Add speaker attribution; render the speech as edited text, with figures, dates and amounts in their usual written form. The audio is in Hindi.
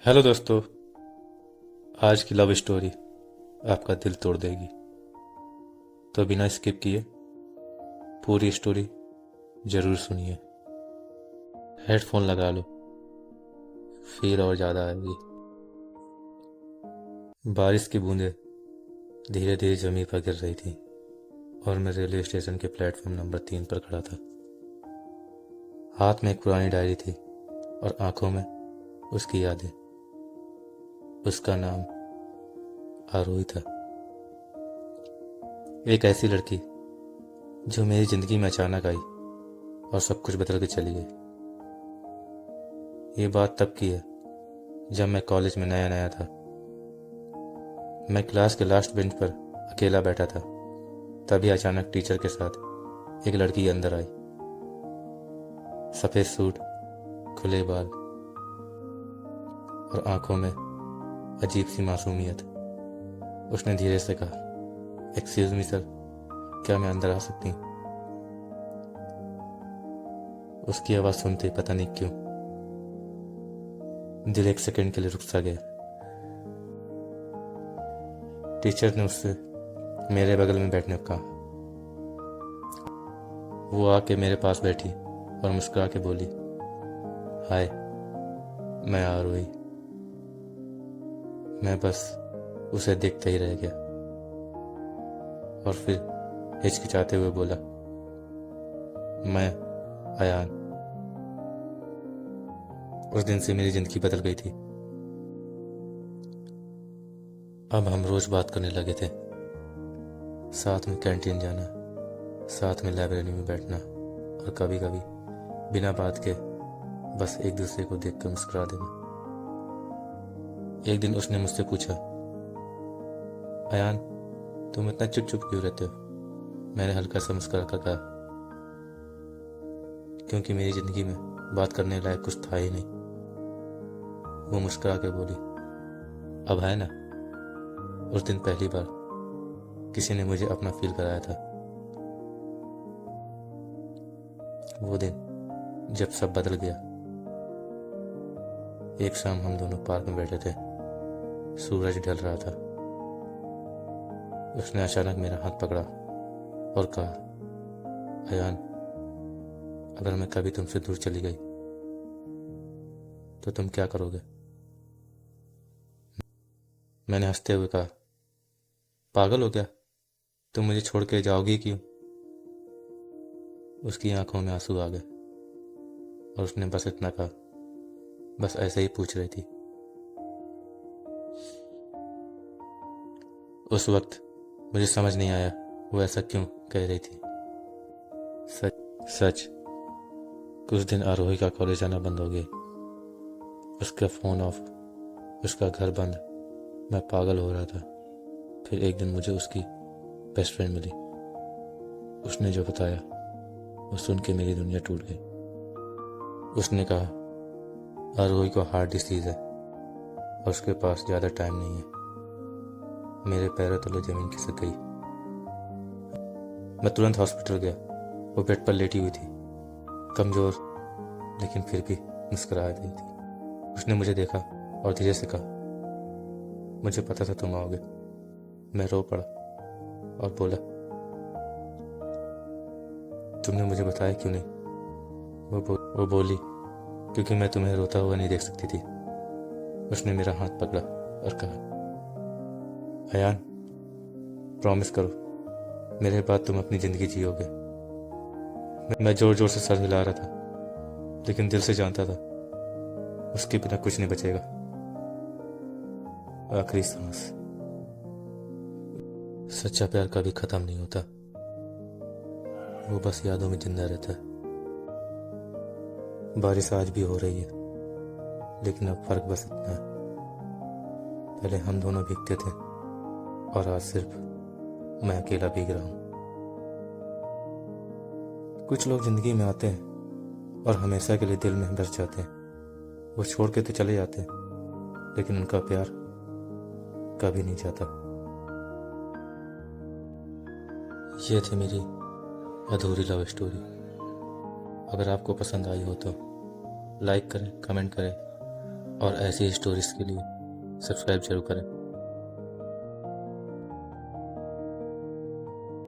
Speaker 1: हेलो दोस्तों। आज की लव स्टोरी आपका दिल तोड़ देगी, तो बिना स्किप किए पूरी स्टोरी जरूर सुनिए। हेडफोन लगा लो, फील और ज़्यादा आएगी। बारिश की बूंदें धीरे धीरे जमीन पर गिर रही थी और मैं रेलवे स्टेशन के प्लेटफॉर्म नंबर 3 पर खड़ा था। हाथ में एक पुरानी डायरी थी और आंखों में उसकी यादें। उसका नाम आरोही था। एक ऐसी लड़की जो मेरी जिंदगी में अचानक आई और सब कुछ बदल के चली गई। ये बात तब की है जब मैं कॉलेज में नया नया था। मैं क्लास के लास्ट बेंच पर अकेला बैठा था। तभी अचानक टीचर के साथ एक लड़की अंदर आई। सफ़ेद सूट, खुले बाल और आंखों में अजीब सी मासूमियत। उसने धीरे से कहा, एक्सक्यूज मी सर, क्या मैं अंदर आ सकती हूँ? उसकी आवाज़ सुनते ही पता नहीं क्यों दिल एक सेकंड के लिए रुक सा गया। टीचर ने उससे मेरे बगल में बैठने को कहा। वो आके मेरे पास बैठी और मुस्कुरा के बोली, हाय, मैं आरोही। मैं बस उसे देखते ही रह गया और फिर हिचकिचाते हुए बोला, मैं अयान। उस दिन से मेरी जिंदगी बदल गई थी। अब हम रोज बात करने लगे थे, साथ में कैंटीन जाना, साथ में लाइब्रेरी में बैठना और कभी कभी बिना बात के बस एक दूसरे को देखकर मुस्कुरा देना। एक दिन उसने मुझसे पूछा, अयान, तुम इतना चुप चुप क्यों रहते हो? मैंने हल्का सा मुस्कुरा कर कहा, क्योंकि मेरी जिंदगी में बात करने लायक कुछ था ही नहीं। वो मुस्कुरा के बोली, अब है ना। उस दिन पहली बार किसी ने मुझे अपना फील कराया था। वो दिन जब सब बदल गया। एक शाम हम दोनों पार्क में बैठे थे। सूरज ढल रहा था। उसने अचानक मेरा हाथ पकड़ा और कहा, अयान, अगर मैं कभी तुमसे दूर चली गई तो तुम क्या करोगे? मैंने हंसते हुए कहा, पागल हो क्या? तुम मुझे छोड़ के जाओगी क्यों? उसकी आंखों में आंसू आ गए और उसने बस इतना कहा, बस ऐसे ही पूछ रही थी। उस वक्त मुझे समझ नहीं आया वो ऐसा क्यों कह रही थी। सच कुछ दिन आरोही का कॉलेज आना बंद हो गया। उसका फोन ऑफ, उसका घर बंद। मैं पागल हो रहा था। फिर एक दिन मुझे उसकी बेस्ट फ्रेंड मिली। उसने जो बताया वो सुन के मेरी दुनिया टूट गई। उसने कहा, आरोही को हार्ट डिसीज है और उसके पास ज़्यादा टाइम नहीं है। मेरे पैरों तले जमीन खिसक गई। मैं तुरंत हॉस्पिटल गया। वो बेड पर लेटी हुई थी, कमज़ोर लेकिन फिर भी मुस्कुरा रही थी। उसने मुझे देखा और धीरे से कहा, मुझे पता था तुम आओगे। मैं रो पड़ा और बोला, तुमने मुझे बताया क्यों नहीं? वो बोली, क्योंकि मैं तुम्हें रोता हुआ नहीं देख सकती थी। उसने मेरा हाथ पकड़ा और कहा, अयान, प्रॉमिस करो मेरे बाद तुम अपनी ज़िंदगी जियोगे। मैं जोर जोर से सर हिला रहा था लेकिन दिल से जानता था उसके बिना कुछ नहीं बचेगा। आखिरी सांस। सच्चा प्यार कभी खत्म नहीं होता, वो बस यादों में जिंदा रहता है। बारिश आज भी हो रही है लेकिन अब फर्क बस इतना है, पहले हम दोनों भीगते थे और आज सिर्फ मैं अकेला भीग रहा हूँ। कुछ लोग जिंदगी में आते हैं और हमेशा के लिए दिल में बस जाते हैं। वो छोड़ के तो चले जाते हैं लेकिन उनका प्यार कभी नहीं जाता। ये थी मेरी अधूरी लव स्टोरी। अगर आपको पसंद आई हो तो लाइक करें, कमेंट करें और ऐसी ही स्टोरीज़ के लिए सब्सक्राइब जरूर करें।